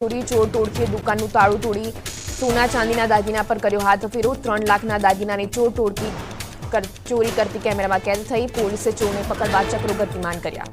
ચોરી ચોર ટોળકીએ દુકાનનું તાળું તોડી સોના ચાંદીના દાગીના પર કર્યો હાથફેરો 3 લાખના દાગીનાની ચોર ટોળકી ચોરી કરતી કેમેરામાં કેદ થઈ પોલીસે ચોરને પકડવા ચક્રો ગતિમાન કર્યા।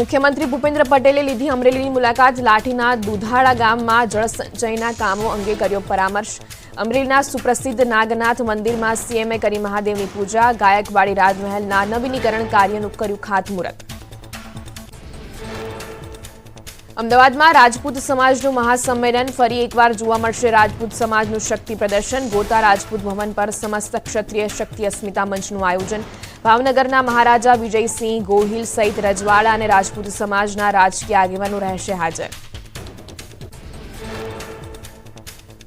મુખ્યમંત્રી ભૂપેન્દ્ર પટેલે લીધી અમરેલીની મુલાકાત। લાઠીના દુધાળા ગામમાં જળસંચયના કામો અંગે કર્યો પરામર્શ। અમરેલીના સુપ્રસિદ્ધ નાગનાથ મંદિરમાં સીએમએ કરી મહાદેવની પૂજા। ગાયકવાડી રાજમહેલના નવીનીકરણ કાર્યનું કર્યું ખાતમુહૂર્ત। અમદાવાદમાં રાજપૂત સમાજનું મહાસંમેલન ફરી એકવાર જોવા મળશે। રાજપૂત સમાજનું શક્તિ પ્રદર્શન। ગોતા રાજપૂત ભવન પર સમસ્ત ક્ષત્રિય શક્તિ અસ્મિતા મંચનું આયોજન। ભાવનગરના મહારાજા વિજયસિંહ ગોહિલ સહિત રજવાડા અને રાજપૂત સમાજના રાજકીય આગેવાનો રહેશે હાજર।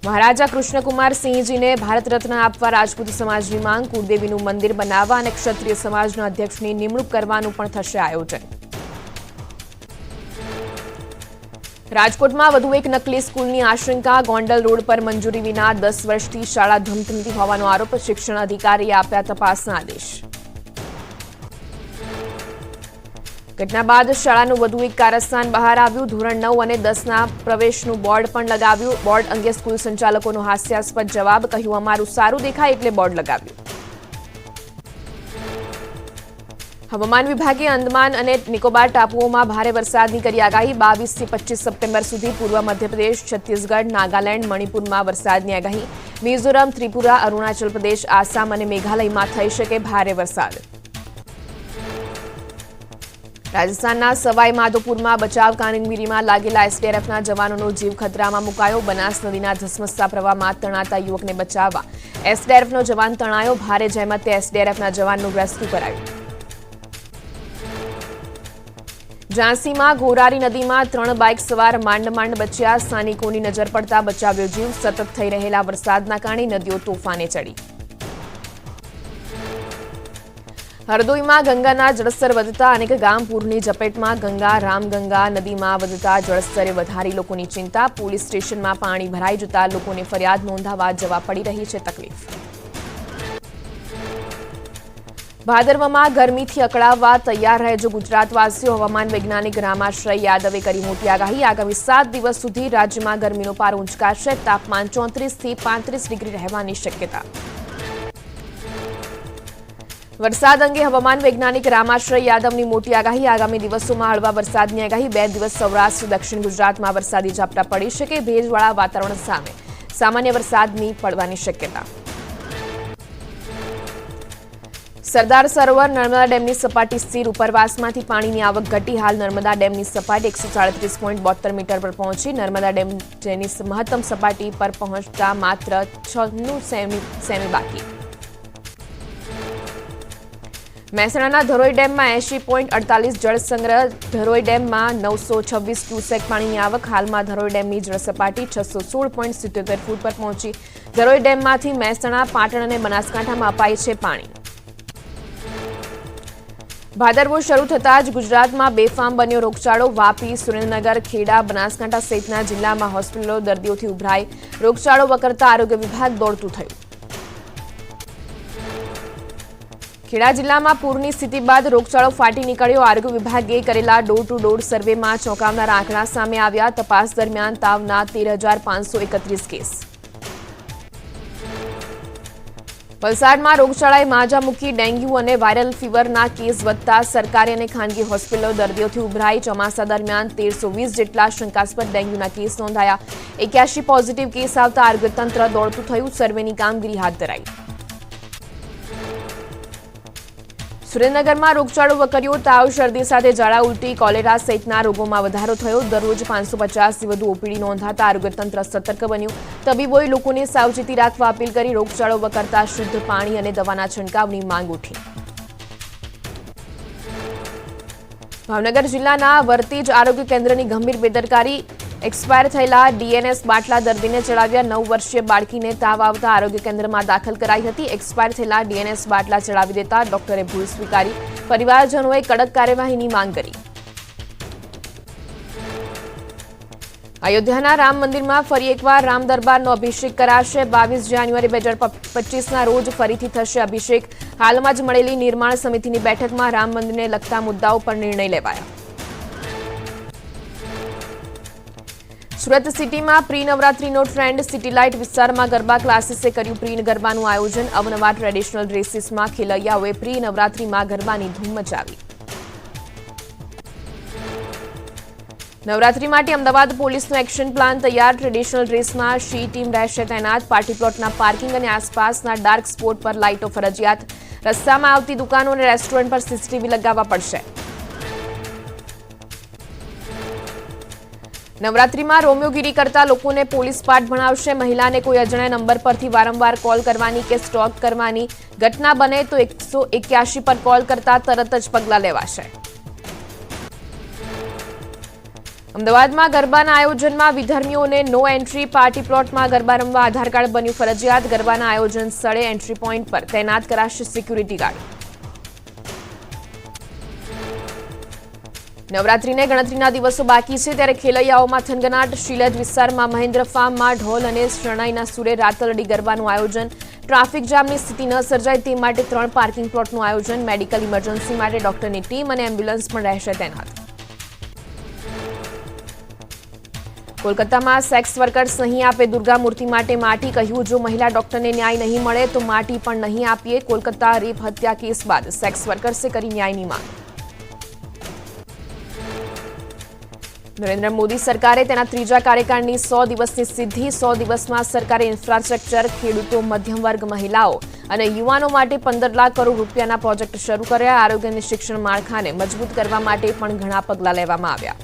મહારાજા કૃષ્ણકુમાર સિંહજીને ભારત રત્ન આપવા રાજપૂત સમાજની માંગ। કુળદેવીનું મંદિર બનાવવા અને ક્ષત્રિય સમાજના અધ્યક્ષની નિમણૂક કરવાનું પણ થશે આયોજન। રાજકોટમાં વધુ એક નકલી સ્કૂલની આશંકા। ગોંડલ રોડ પર મંજૂરી વિના 10 વર્ષથી શાળા ધમધમતી હોવાનો આરોપ। શિક્ષણ અધિકારીએ આપ્યા તપાસના આદેશ। ઘટના બાદ શાળાનું વધુ એક કારસ્તાન બહાર આવ્યું। ધોરણ 9 અને 10ના પ્રવેશનું બોર્ડ પણ લગાવ્યું। બોર્ડ અંગે સ્કૂલ સંચાલકોનો હાસ્યાસ્પદ જવાબ। કહ્યું અમારું સારું દેખાય એટલે બોર્ડ લગાવ્યું। હવામાન વિભાગે અંદમાન અને નિકોબાર ટાપુઓમાં ભારે વરસાદની કરી આગાહી। 22 થી 25 સપ્ટેમ્બર સુધી પૂર્વ મધ્યપ્રદેશ, છત્તીસગઢ, નાગાલેન્ડ, મણિપુરમાં વરસાદની આગાહી। મિઝોરમ, ત્રિપુરા, અરુણાચલ પ્રદેશ, આસામ અને મેઘાલયમાં થઈ શકે ભારે વરસાદ। રાજસ્થાનના સવાઈ માધોપુરમાં બચાવ કામગીરીમાં લાગેલા એસડીઆરએફના જવાનોનો જીવ ખતરામાં મુકાયો। બનાસ નદીના ધસમસતા પ્રવાહમાં તણાતા યુવકને બચાવવા એસડીઆરએફનો જવાન તણાયો। ભારે જહેમતે એસડીઆરએફના જવાનનું રેસ્ક્યુ કરાયું। ઝાંસીમાં ગોરારી નદીમાં 3 બાઇક સવાર માંડ બચ્યા। સ્થાનિકોની નજર પડતા બચાવ્યો જીવ। સતત થઈ રહેલા વરસાદના કારણે નદીઓ તોફાને ચડી। હરદોઈમાં ગંગાના જળસ્તર વધતા અનેક ગામ પૂરની ઝપેટમાં। ગંગા રામગંગા નદીમાં વધતા જળસ્તરે વધારી લોકોની ચિંતા। પોલીસ સ્ટેશનમાં પાણી ભરાઈ જતા લોકોને ફરિયાદ નોંધાવવા જવા પડી રહી છે તકલીફ। ભાદરવામાં ગરમીથી અકળાવવા તૈયાર રહેજો ગુજરાતવાસીઓ। હવામાન વૈજ્ઞાનિક રામાશ્રય યાદવે કરી મોટી આગાહી। આગામી 7 દિવસ સુધી રાજ્યમાં ગરમીનો પારો ઊંચકાશે। તાપમાન 34 થી 35 ડિગ્રી રહેવાની શક્યતા। વરસાદ અંગે હવામાન વૈજ્ઞાનિક રામાશ્રય યાદવની મોટી આગાહી। આગામી દિવસોમાં હળવા વરસાદની આગાહી। 2 દિવસ સૌરાષ્ટ્ર દક્ષિણ ગુજરાતમાં વરસાદી ઝાપટા પડી શકે। ભેજવાળા વાતાવરણ સામે સામાન્ય વરસાદની પડવાની શક્યતા। સરદાર સરોવર નર્મદા ડેમની સપાટી સ્થિર। ઉપરવાસમાંથી પાણીની આવક ઘટી। હાલ નર્મદા ડેમની સપાટી 137.72 મીટર પર પહોંચી। નર્મદા ડેમ જેની મહત્તમ સપાટી પર પહોંચતા માત્ર 96 સેમી બાકી। મહેસાણાના ધરોઈ ડેમમાં 80.48 જળ સંગ્રહ। ધરોઈ ડેમમાં 926 ક્યુસેક પાણીની આવક। હાલમાં ધરોઈ ડેમની જળ સપાટી 616.77 ફૂટ પર પહોંચી। ધરોઈ ડેમમાંથી મહેસાણા, પાટણ અને બનાસકાંઠામાં અપાય છે પાણી। ભાદરવો શરૂ થતાં જ ગુજરાતમાં બેફામ બન્યો રોગચાળો। વાપી, સુરેન્દ્રનગર, ખેડા, બનાસકાંઠા સહિતના જિલ્લામાં હોસ્પિટલો દર્દીઓથી ઉભરાઈ। રોગચાળો વકરતા આરોગ્ય વિભાગ દોડતું થયું। ખેડા જિલ્લામાં પૂરની સ્થિતિ બાદ રોગચાળો ફાટી નીકળ્યો। આરોગ્ય વિભાગે કરેલા ડોર ટુ ડોર સર્વેમાં ચોંકાવનારા આંકડા સામે આવ્યા। તપાસ દરમિયાન તાવના 13,531 કેસ। વલસાડમાં રોગચાળાએ માજા મૂકી। ડેન્ગ્યુ અને વાયરલ ફીવરના કેસ વધતા સરકારી અને ખાનગી હોસ્પિટલો દર્દીઓથી ઉભરાઈ। ચોમાસા દરમિયાન 1320 જેટલા શંકાસ્પદ ડેન્ગ્યુના કેસ નોંધાયા। 81 પોઝિટિવ કેસ આવતા આરોગ્ય તંત્ર દોડતું થયું। સર્વેની કામગીરી હાથ ધરાઈ। સુરેન્દ્રનગરમાં રોગચાળો વકર્યો। તાવ, શરદી સાથે ઝાડા, ઉલટી, કોલેરા સહિતના રોગોમાં વધારો થયો। દરરોજ 550થી વધુ ઓપીડી નોંધાતા આરોગ્ય તંત્ર સતર્ક બન્યું। તબીબોએ લોકોને સાવચેતી રાખવા અપીલ કરી। રોગચાળો વકરતા શુદ્ધ પાણી અને દવાના છંટકાવની માંગ ઉઠી। ભાવનગર જિલ્લાના વરતેજ આરોગ્ય કેન્દ્રની ગંભીર બેદરકારી। એક્સપાયર થયેલા ડીએનએસ બાટલા દર્દીને ચડાવ્યા। 9 વર્ષીય બાળકીને તાવ આવતા આરોગ્ય કેન્દ્રમાં દાખલ કરાઈ હતી। એક્સપાયર થયેલા ડીએનએસ બાટલા ચડાવી દેતા ડોક્ટરે ભૂલ સ્વીકારી। પરિવારજનોએ કડક કાર્યવાહીની માંગ કરી। અયોધ્યાના રામ મંદિરમાં ફરી એકવાર રામ દરબારનો અભિષેક કરાશે। 22 જાન્યુઆરી 2025ના રોજ ફરીથી થશે અભિષેક। હાલમાં જ મળેલી નિર્માણ સમિતિની બેઠકમાં રામ મંદિરને લગતા મુદ્દાઓ પર નિર્ણય લેવાયા। સુરત સિટીમાં પ્રી નવરાત્રીનો ટ્રેન્ડ. સિટી લાઇટ વિસ્તારમાં ગરબા ક્લાસીસે કર્યું પ્રી ગરબાનું આયોજન. અવનવા ટ્રેડિશનલ ડ્રેસીસમાં ખેલૈયાઓએ પ્રી નવરાત્રીમાં ગરબાની ધૂમ મચાવી. નવરાત્રી માટે અમદાવાદ પોલીસનો એક્શન પ્લાન તૈયાર. ટ્રેડિશનલ ડ્રેસમાં શી ટીમ રહેશે તૈનાત. પાર્ટી પ્લોટના પાર્કિંગ અને આસપાસના ડાર્ક સ્પોટ પર લાઇટો ફરજિયાત. રસ્તામાં આવતી દુકાનો અને રેસ્ટોરન્ટ પર સીસીટીવી લગાવવા પડશે. નવરાત્રીમાં રોમિયોગીરી કરતા લોકોને પોલીસ પાઠ ભણાવશે. મહિલાને કોઈ અજાણ્યા નંબર પરથી વારંવાર કોલ કરવાની કે સ્ટોક કરવાની ઘટના બને તો 181 પર કોલ કરતા તરત જ પગલાં લેવાશે. અમદાવાદમાં ગરબાના આયોજનમાં વિધર્મીઓને નો એન્ટ્રી. પાર્ટી પ્લોટમાં ગરબા રમવા આધાર કાર્ડ બન્યું ફરજિયાત. ગરબાના આયોજન સ્થળે એન્ટ્રી પોઈન્ટ પર તૈનાત કરાશે સિક્યુરિટી ગાર્ડ. નવરાત્રીને ગણતરીના દિવસો બાકી છે ત્યારે ખેલૈયાઓમાં થનગનાટ. શીલજ વિસ્તારમાં મહેન્દ્ર ફાર્મમાં ઢોલ અને શરણાઈના સુરે રાતરડી ગરબાનું આયોજન. ટ્રાફિક જામની સ્થિતિ ન સર્જાય તે માટે 3 પાર્કિંગ પ્લોટનું આયોજન. મેડિકલ ઇમરજન્સી માટે ડોક્ટરની ટીમ અને એમ્બ્યુલન્સ પણ રહેશે તૈનાત. કોલકાતામાં સેક્સ વર્કર્સ નહીં આપે દુર્ગા મૂર્તિ માટે માટી. કહ્યું જો મહિલા ડોક્ટરને ન્યાય નહીં મળે તો માટી પણ નહીં આપીએ. કોલકાતા રેપ હત્યા કેસ બાદ સેક્સ વર્કર્સે કરી ન્યાયની માંગ. નરેન્દ્ર મોદી સરકારે તેના ત્રીજા કાર્યકાળની 100 દિવસની સિદ્ધિ. 100 દિવસમાં સરકારે ઇન્ફ્રાસ્ટ્રક્ચર, ખેડૂતો, મધ્યમ વર્ગ, મહિલાઓ અને યુવાનો માટે 15 લાખ કરોડ રૂપિયાના પ્રોજેક્ટ શરૂ કર્યા. આરોગ્ય અને શિક્ષણ માળખાને મજબૂત કરવા માટે પણ ઘણા પગલાં લેવામાં આવ્યા.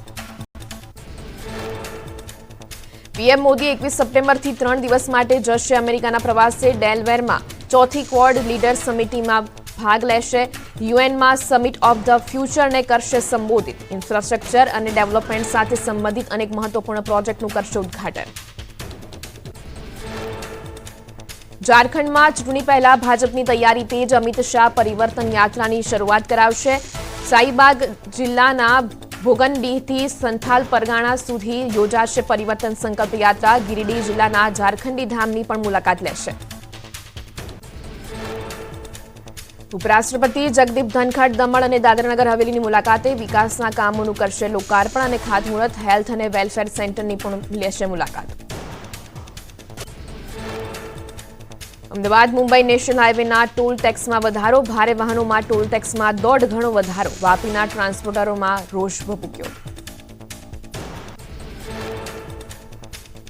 પીએમ મોદી 21 સપ્ટેમ્બરથી 3 દિવસ માટે જશે અમેરિકાના પ્રવાસે. ડેલવેરમાં 4થી ક્વોડ લીડર સમિટીમાં ભાગ લેશે. યુએનમાં સમિટ ઓફ ધ ફ્યુચરને કરશે સંબોધિત. ઇન્ફ્રાસ્ટ્રક્ચર અને ડેવલપમેન્ટ સાથે સંબંધિત અનેક મહત્વપૂર્ણ પ્રોજેક્ટનું કરશે ઉદ્ઘાટન. ઝારખંડમાં ચૂંટણી પહેલા ભાજપની તૈયારી તેજ. અમિત શાહ પરિવર્તન યાત્રાની શરૂઆત કરાવશે. સાઈબાગ જિલ્લાના ભોગનડીહથી સંથાલ પરગાણા સુધી યોજાશે પરિવર્તન સંકલ્પ યાત્રા. ગિરિડીહ જિલ્લાના ઝારખંડી ધામની પણ મુલાકાત લેશે. ઉપરાષ્ટ્રપતિ જગદીપ ધનખડ દમણ અને દાદરાનગર હવેલીની મુલાકાતે. વિકાસના કામોનું કરશે લોકાર્પણ અને ખાતમુહૂર્ત. હેલ્થ અને વેલફેર સેન્ટરની પણ લેશે મુલાકાત. અમદાવાદ મુંબઈ નેશનલ હાઈવેના ટોલ ટેક્સમાં વધારો. ભારે વાહનોમાં ટોલ ટેક્સમાં 1.5 ગણો વધારો. વાપીના ટ્રાન્સપોર્ટરોમાં રોષ ભભૂક્યો.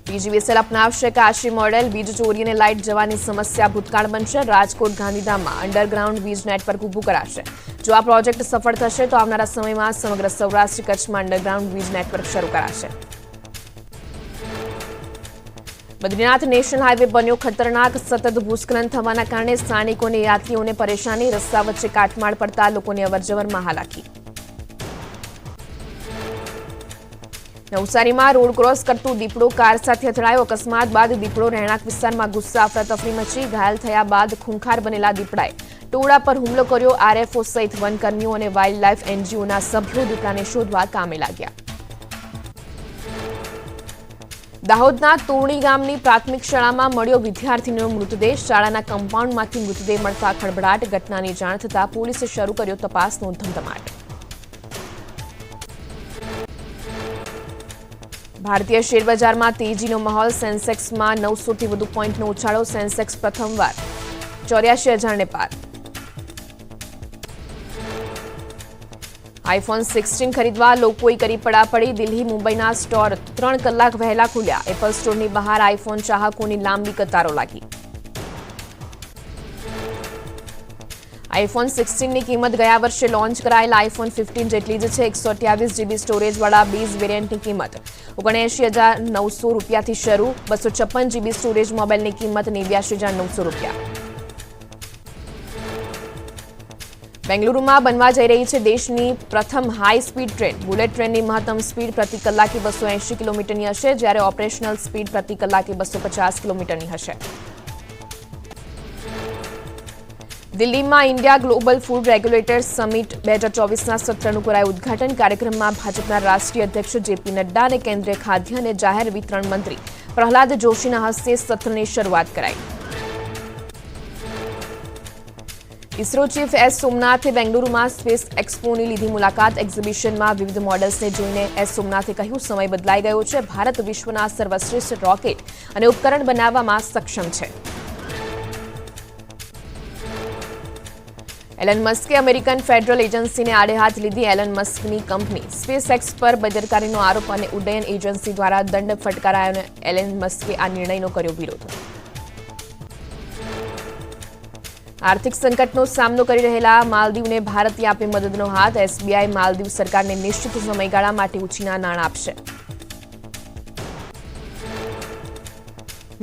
પીજીવીસીએલ અપનાવશે કાશી મોડેલ. વીજ ચોરી અને લાઇટ જવાની સમસ્યા ભૂતકાળ બનશે. રાજકોટ ગાંધીધામમાં અંડરગ્રાઉન્ડ વીજ નેટવર્ક ઊભું કરાશે. જો આ પ્રોજેક્ટ સફળ થશે તો આવનારા સમયમાં સમગ્ર સૌરાષ્ટ્ર કચ્છમાં અંડરગ્રાઉન્ડ વીજ નેટવર્ક શરૂ કરાશે. બદ્રીનાથ નેશનલ હાઈવે બન્યો ખતરનાક. સતત ભૂસ્ખલન થવાના કારણે સ્થાનિકો અને યાત્રીઓને પરેશાની. રસ્તા વચ્ચે કાટમાળ પડતા લોકોની અવરજવરમાં હાલાકી. નવસારીમાં રોડ ક્રોસ કરતું દીપડો કાર સાથે અથડાયો. અકસ્માત બાદ દીપડો રહેણાંક વિસ્તારમાં ગુસ્સા અફરાતફરી મચી. ઘાયલ થયા બાદ ખૂંખાર બનેલા દીપડાએ ટોળા પર હુમલો કર્યો. આરએફઓ સહિત વનકર્મીઓ અને વાઇલ્ડ લાઇફ એનજીઓના સભ્યો દીપડાને શોધવા કામે લાગ્યા. દાહોદના તોરણી ગામની પ્રાથમિક શાળામાં મળ્યો વિદ્યાર્થીનો મૃતદેહ. શાળાના કમ્પાઉન્ડમાંથી મૃતદેહ મળતા ખળભળાટ. ઘટનાની જાણ થતાં પોલીસે શરૂ કર્યો તપાસનો ધમધમાટ. ભારતીય શેરબજારમાં તેજીનો માહોલ. સેન્સેક્સમાં 900થી વધુ પોઈન્ટનો ઉછાળો. સેન્સેક્સ પ્રથમવાર 84,000ને પાર. આઈફોન 16 ખરીદવા લોકોએ કરી પડાપડી. દિલ્હી મુંબઈના સ્ટોર 3 કલાક વહેલા ખુલ્યા. એપલ સ્ટોરની બહાર આઈફોન ચાહકોની લાંબી કતારો લાગી. આઈફોન 16ની કિંમત ગયા વર્ષે લોન્ચ કરાયેલા આઈફોન 15 જેટલી જ છે. 128GB સ્ટોરેજવાળા બેઝ વેરિયન્ટની કિંમત 79,900 રૂપિયાથી શરૂ. 256GB સ્ટોરેજ મોબાઈલની કિંમત 89,900 રૂપિયા. બેંગલુરુમાં બનવા જઈ રહી છે દેશની પ્રથમ હાઈ સ્પીડ ટ્રેન. બુલેટ ટ્રેનની મહત્તમ સ્પીડ પ્રતિ કલાકે 280 કિલોમીટરની હશે, જ્યારે ઓપરેશનલ સ્પીડ પ્રતિ કલાકે 250 કિલોમીટરની હશે. દિલ્હીમાં India global food regulators summit 2024ના સત્રનું કરાયું ઉદઘાટન. કાર્યક્રમમાં ભાજપના રાષ્ટ્રીય અધ્યક્ષ જેપી નડ્ડા અને કેન્દ્રીય ખાદ્ય અને જાહેર વિતરણ મંત્રી પ્રહલાદ જોશીના હસ્તે સત્રની શરૂઆત કરાઈ. ઇસરો ચીફ એસ સોમનાથે બેંગલુરુમાં સ્પેસ એક્સપોની લીધી મુલાકાત. એક્ઝિબિશનમાં વિવિધ મોડલ્સને જોઈને એસ સોમનાથે કહ્યું, સમય બદલાઈ ગયો છે. ભારત વિશ્વના સર્વશ્રેષ્ઠ રોકેટ અને ઉપકરણ બનાવવામાં સક્ષમ છે. એલન મસ્કે અમેરિકન ફેડરલ એજન્સીને આડે હાથ લીધી. એલન મસ્કની કંપની સ્પેસ એક્સ પર બેદરકારીનો આરોપ અને ઉડ્ડયન એજન્સી દ્વારા દંડ ફટકારાયો અને એલન મસ્કે આ નિર્ણયનો કર્યો વિરોધ. આર્થિક સંકટનો સામનો કરી રહેલા માલદીવને ભારતે આપે મદદનો હાથ. એસબીઆઈ માલદીવ સરકારને નિશ્ચિત સમયગાળા માટે ઉછીના નાણાં આપશે.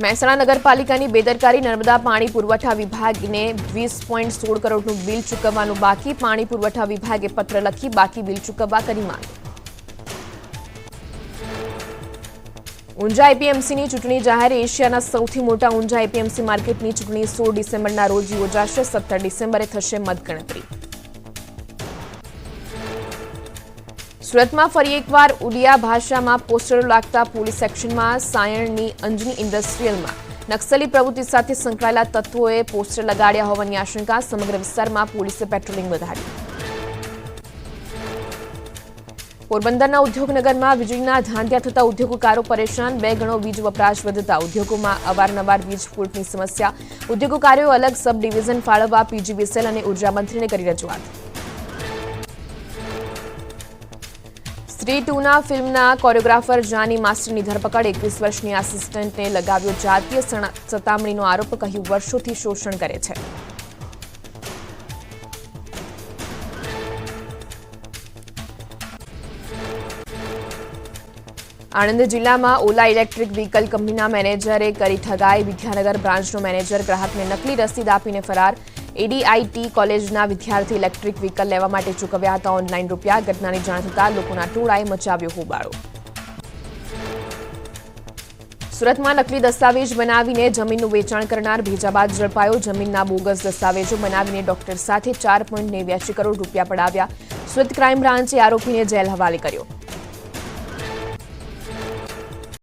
મહેસાણા નગરપાલિકાની બેદરકારી. નર્મદા પાણી પુરવઠા વિભાગને 20.16 કરોડનું બિલ ચૂકવવાનું બાકી. પાણી પુરવઠા વિભાગે પત્ર લખી બાકી બિલ ચૂકવવા કરી માંગ. ઊંઝા એપીએમસીની ચૂંટણી જાહેર. એશિયાના સૌથી મોટા ઊંઝા એપીએમસી માર્કેટની ચૂંટણી 16 ડિસેમ્બરના રોજ યોજાશે. 17 ડિસેમ્બરે થશે મતગણતરી. સુરતમાં ફરી એકવાર ઉડિયા ભાષામાં પોસ્ટરો લાગતા પોલીસ એક્શનમાં. સાયણની અંજની ઇન્ડસ્ટ્રીયલમાં નક્સલી પ્રવૃત્તિ સાથે સંકળાયેલા તત્વોએ પોસ્ટર લગાડ્યા હોવાની આશંકા. સમગ્ર વિસ્તારમાં પોલીસે પેટ્રોલિંગ વધાર્યું. પોરબંદરના ઉદ્યોગનગરમાં વીજળીના ધાંધ્યા થતા ઉદ્યોગકારો પરેશાન. 2 ગણો વીજ વપરાશ વધતા ઉદ્યોગોમાં અવારનવાર વીજ ફૂટની સમસ્યા. ઉદ્યોગકારોએ અલગ સબ ડિવિઝન ફાળવવા પીજીવીસીએલ અને ઉર્જા મંત્રીને કરી રજૂઆત. સ્ત્રી 2ના ફિલ્મના કોરિયોગ્રાફર જાની માસ્ટરની ધરપકડ. 21 વર્ષની આસિસ્ટન્ટને લગાવ્યો જાતીય સતામણીનો આરોપ. કહ્યું, વર્ષોથી શોષણ કરે છે. આણંદ જિલ્લામાં ઓલા ઇલેક્ટ્રિક વ્હીકલ કંપનીના મેનેજરે કરી ઠગાઈ. વિદ્યાનગર બ્રાન્ચનો મેનેજર ગ્રાહકને નકલી રસીદ આપીને ફરાર. એડીઆઈટી કોલેજના વિદ્યાર્થી ઇલેક્ટ્રિક વ્હીકલ લેવા માટે ચૂકવ્યા હતા ઓનલાઈન રૂપિયા. ઘટનાની જાણ થતાં લોકોના ટોળાએ મચાવ્યો હોબાળો. સુરતમાં નકલી દસ્તાવેજ બનાવીને જમીનનું વેચાણ કરનાર ભેજા બાદ ઝડપાયો. જમીનના બોગસ દસ્તાવેજો બનાવીને ડોક્ટર સાથે 4.89 કરોડ રૂપિયા પડાવ્યા. સુરત ક્રાઇમ બ્રાન્ચે આરોપીને જેલ હવાલે કર્યો.